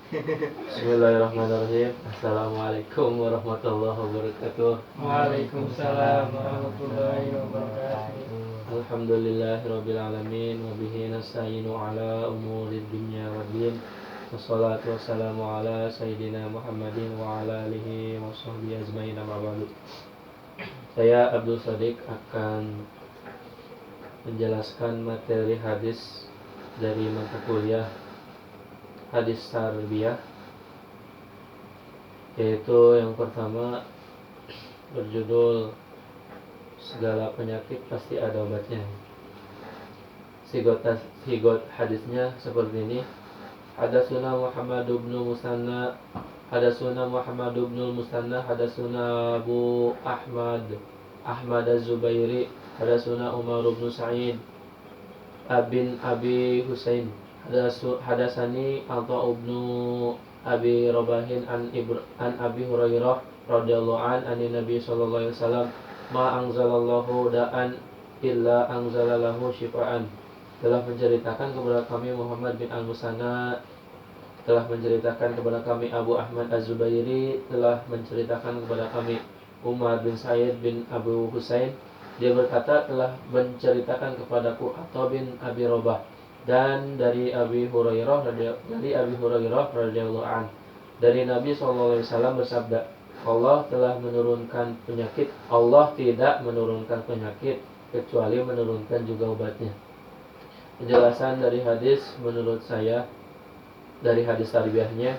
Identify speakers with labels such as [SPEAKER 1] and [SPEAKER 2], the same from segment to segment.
[SPEAKER 1] Bismillahirrahmanirrahim. Assalamualaikum warahmatullahi wabarakatuh.
[SPEAKER 2] Waalaikumsalam warahmatullahi wabarakatuh.
[SPEAKER 1] Alhamdulillahirabbil alamin wa bihi nasta'inu ala umurid dunya waddin. Wassalatu wassalamu ala sayyidina Muhammadin wa ala alihi wa sahbihi ajmain, amma ba'du. Saya Abdul Sadiq akan menjelaskan materi hadis dari mata kuliah hadis tarbiyah, yaitu yang pertama berjudul segala penyakit pasti ada obatnya. Sigot hadisnya seperti ini. Hadatsuna Muhammad bin Musanna, hadatsuna Muhammad bin Musanna, hadatsuna Abu Ahmad Az-Zubairi, hadatsuna Umar bin Sa'id bin Abi Husain, hadasani Atha bin Abi Rabahin an Abi Hurairah radhiyallahu an Nabi sallallahu alaihi wasallam, ma anzalallahu da'an illa anzalalahu syifaan. Telah menceritakan kepada kami Muhammad bin Al-Musanna, telah menceritakan kepada kami Abu Ahmad Az-Zubairi, telah menceritakan kepada kami Umar bin Sa'id bin Abu Husain. Dia berkata, telah menceritakan kepadaku Atha bin Abi Rabah, dan dari Abi Hurairah radhiyallahu an, dari Nabi sallallahu alaihi wasallam bersabda, Allah telah menurunkan penyakit, Allah tidak menurunkan penyakit kecuali menurunkan juga obatnya. Penjelasan dari hadis menurut saya, dari hadis tarbiyahnya,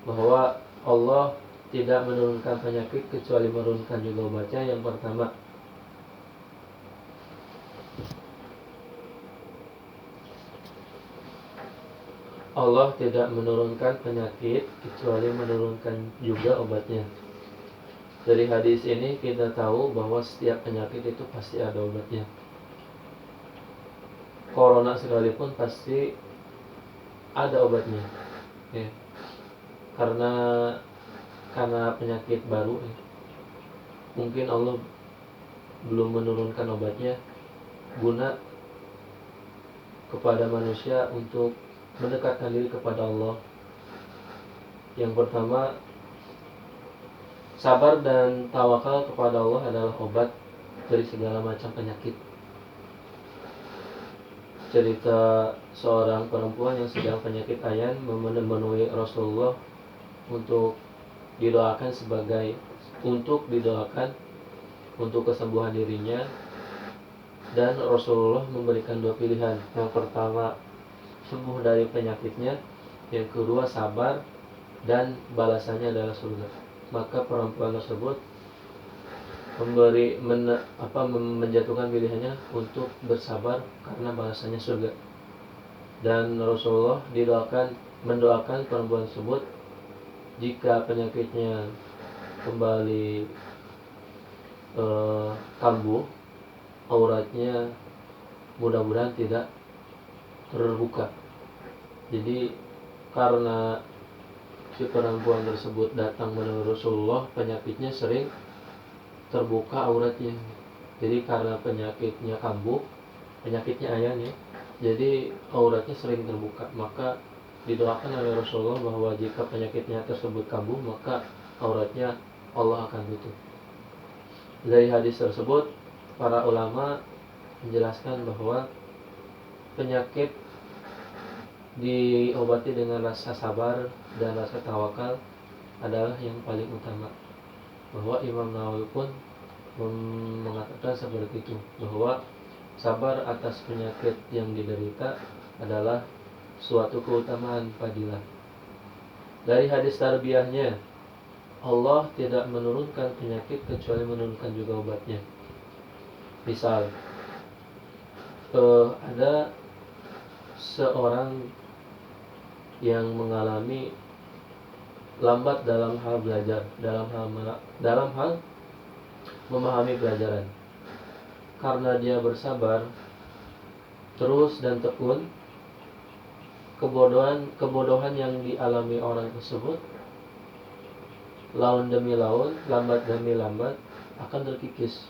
[SPEAKER 1] bahwa Allah tidak menurunkan penyakit kecuali menurunkan juga obatnya. Yang pertama, Allah tidak menurunkan penyakit kecuali menurunkan juga obatnya. Dari hadis ini kita tahu bahwa setiap penyakit itu pasti ada obatnya. Corona sekalipun pasti ada obatnya, ya. Karena penyakit baru, ya. Mungkin Allah belum menurunkan obatnya guna kepada manusia untuk mendekatkan diri kepada Allah. Yang pertama, sabar dan tawakal kepada Allah adalah obat dari segala macam penyakit. Cerita seorang perempuan yang sedang penyakit ayan menemui Rasulullah untuk didoakan untuk kesembuhan dirinya, dan Rasulullah memberikan dua pilihan. Yang pertama, sembuh dari penyakitnya. Yang kedua, sabar dan balasannya adalah surga. Maka perempuan tersebut menjatuhkan pilihannya untuk bersabar karena balasannya surga. Dan Rasulullah mendoakan perempuan tersebut, jika penyakitnya kembali kambuh, auratnya mudah-mudahan tidak terbuka. Jadi karena si perempuan tersebut datang menurut Rasulullah, penyakitnya sering terbuka auratnya. Jadi karena penyakitnya kambuh, penyakitnya ayan, ya, jadi auratnya sering terbuka. Maka didoakan oleh Rasulullah bahwa jika penyakitnya tersebut kambuh, maka auratnya Allah akan tutup. Dari hadis tersebut, para ulama menjelaskan bahwa penyakit diobati dengan rasa sabar dan rasa tawakal adalah yang paling utama. Bahwa Imam Nawawi pun mengatakan seperti itu, bahwa sabar atas penyakit yang diderita adalah suatu keutamaan fadilah. Dari hadis tarbiyahnya, Allah tidak menurunkan penyakit kecuali menurunkan juga obatnya. Misal, ada seorang yang mengalami lambat dalam hal belajar, dalam hal memahami pelajaran. Karena dia bersabar terus dan tekun, kebodohan yang dialami orang tersebut laun demi laun, lambat demi lambat akan terkikis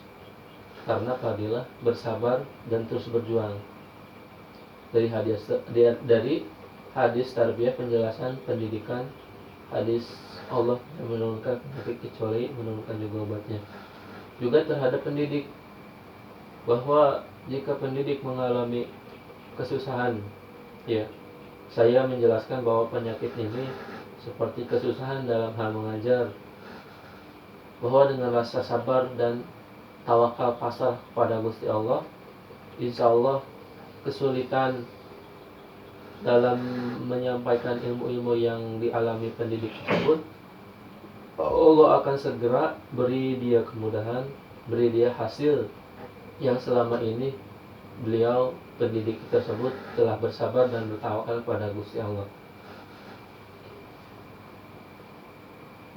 [SPEAKER 1] karena fadilah bersabar dan terus berjuang. Dari hadis tarbiyah, penjelasan pendidikan hadis Allah yang menurunkan penyakit kecuali menurunkan juga obatnya. Juga terhadap pendidik, bahwa jika pendidik mengalami kesusahan, ya, saya menjelaskan bahwa penyakit ini seperti kesusahan dalam hal mengajar, bahwa dengan rasa sabar dan tawakal pasrah kepada Gusti Allah, insya Allah kesulitan dalam menyampaikan ilmu-ilmu yang dialami pendidik tersebut, Allah akan segera beri dia kemudahan, beri dia hasil yang selama ini beliau pendidik tersebut telah bersabar dan bertawakal pada Gusti Allah.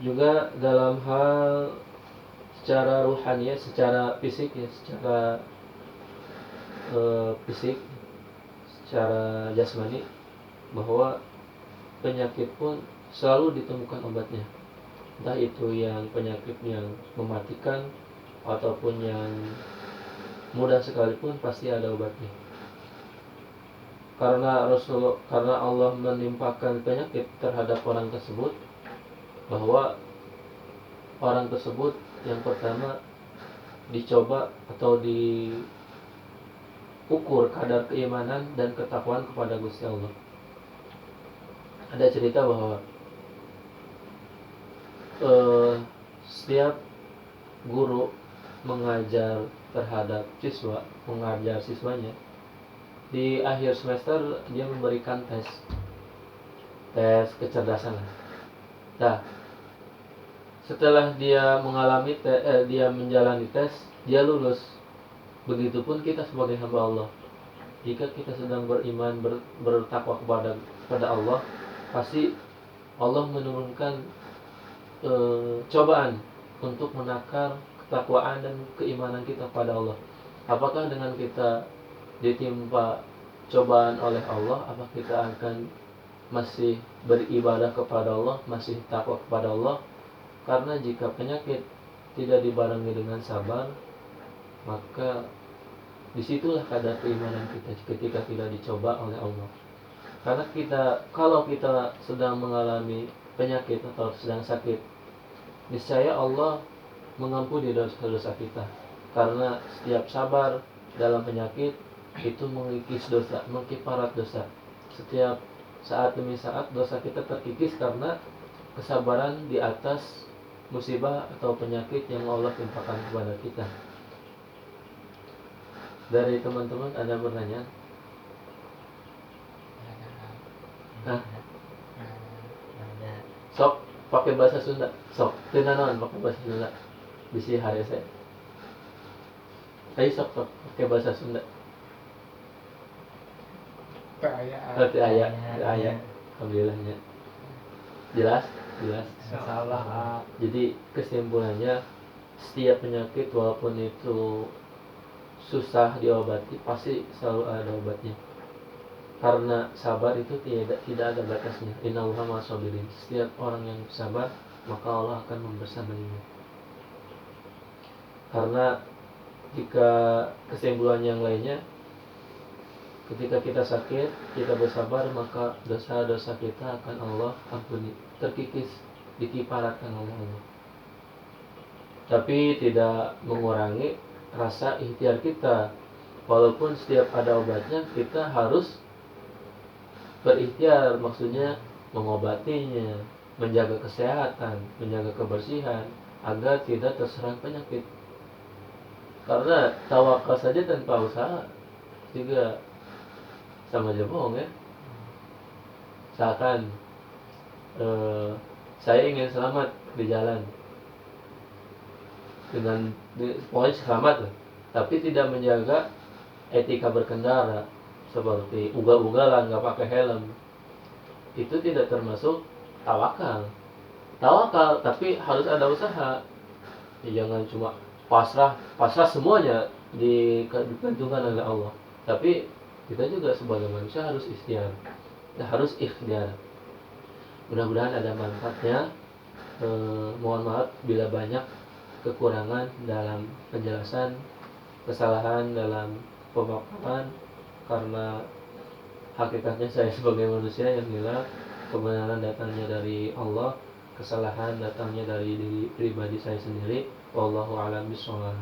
[SPEAKER 1] Juga dalam hal secara ruhani, secara fisik, ya, secara fisik, secara jasmani, bahwa penyakit pun selalu ditemukan obatnya. Entah itu yang penyakit yang mematikan ataupun yang mudah sekalipun pasti ada obatnya. Karena Allah menimpakan penyakit terhadap orang tersebut, bahwa orang tersebut yang pertama dicoba atau diukur kadar keimanan dan ketakwaan kepada Gusti Allah. Ada cerita bahwa setiap guru mengajar terhadap siswa, mengajar siswanya, di akhir semester dia memberikan tes kecerdasan. Nah, setelah dia dia menjalani tes, dia lulus. Begitupun kita sebagai hamba Allah. Jika kita sedang beriman, bertakwa kepada Allah, pasti Allah menurunkan cobaan untuk menakar ketakwaan dan keimanan kita pada Allah. Apakah dengan kita ditimpa cobaan oleh Allah, apakah kita akan masih beribadah kepada Allah, masih takwa kepada Allah? Karena jika penyakit tidak dibarengi dengan sabar, maka disitulah kadar keimanan kita ketika tidak dicoba oleh Allah. Karena kalau kita sedang mengalami penyakit atau sedang sakit, niscaya Allah mengampuni dosa-dosa kita. Karena setiap sabar dalam penyakit itu mengikis dosa, mengkifarat dosa. Setiap saat demi saat dosa kita terkikis karena kesabaran di atas musibah atau penyakit yang Allah timpakan kepada kita. Dari teman-teman ada pertanyaan? Sok pakai bahasa Sunda. Sok tenanan pakai bahasa Sunda. Bisi hari saya. Ayo sok pakai bahasa Sunda. Ayat. Alhamdulillahnya. Jelas.
[SPEAKER 2] Salah.
[SPEAKER 1] Jadi kesimpulannya, setiap penyakit walaupun itu susah diobati, pasti selalu ada obatnya. Karena sabar itu tidak ada batasnya. Innallaha ma'as-sabirin. Setiap orang yang sabar, maka Allah akan membersamainya. Karena jika kesimpulan yang lainnya, ketika kita sakit, kita bersabar, maka dosa-dosa kita akan Allah ampuni, terkikis, dikiparatkan oleh Allah. Tapi tidak mengurangi rasa ikhtiar kita. Walaupun setiap ada obatnya, kita harus berikhtiar, maksudnya mengobatinya, menjaga kesehatan, menjaga kebersihan agar tidak terserang penyakit. Karena tawakal saja tanpa usaha juga sama aja bohong, ya. Misalkan saya ingin selamat di jalan, pokoknya selamat lah, tapi tidak menjaga etika berkendara, seperti ugal-ugalan, nggak pakai helm, itu tidak termasuk tawakal. Tapi harus ada usaha. Jangan cuma pasrah semuanya digantungkan oleh Allah. Tapi kita juga sebagai manusia harus ikhtiar. Mudah-mudahan ada manfaatnya. Mohon maaf bila banyak kekurangan dalam penjelasan, kesalahan dalam pemaparan, karena hakikatnya saya sebagai manusia yang hilang, kebenaran datangnya dari Allah, kesalahan datangnya dari diri pribadi saya sendiri. Wallahu a'lam bishawab.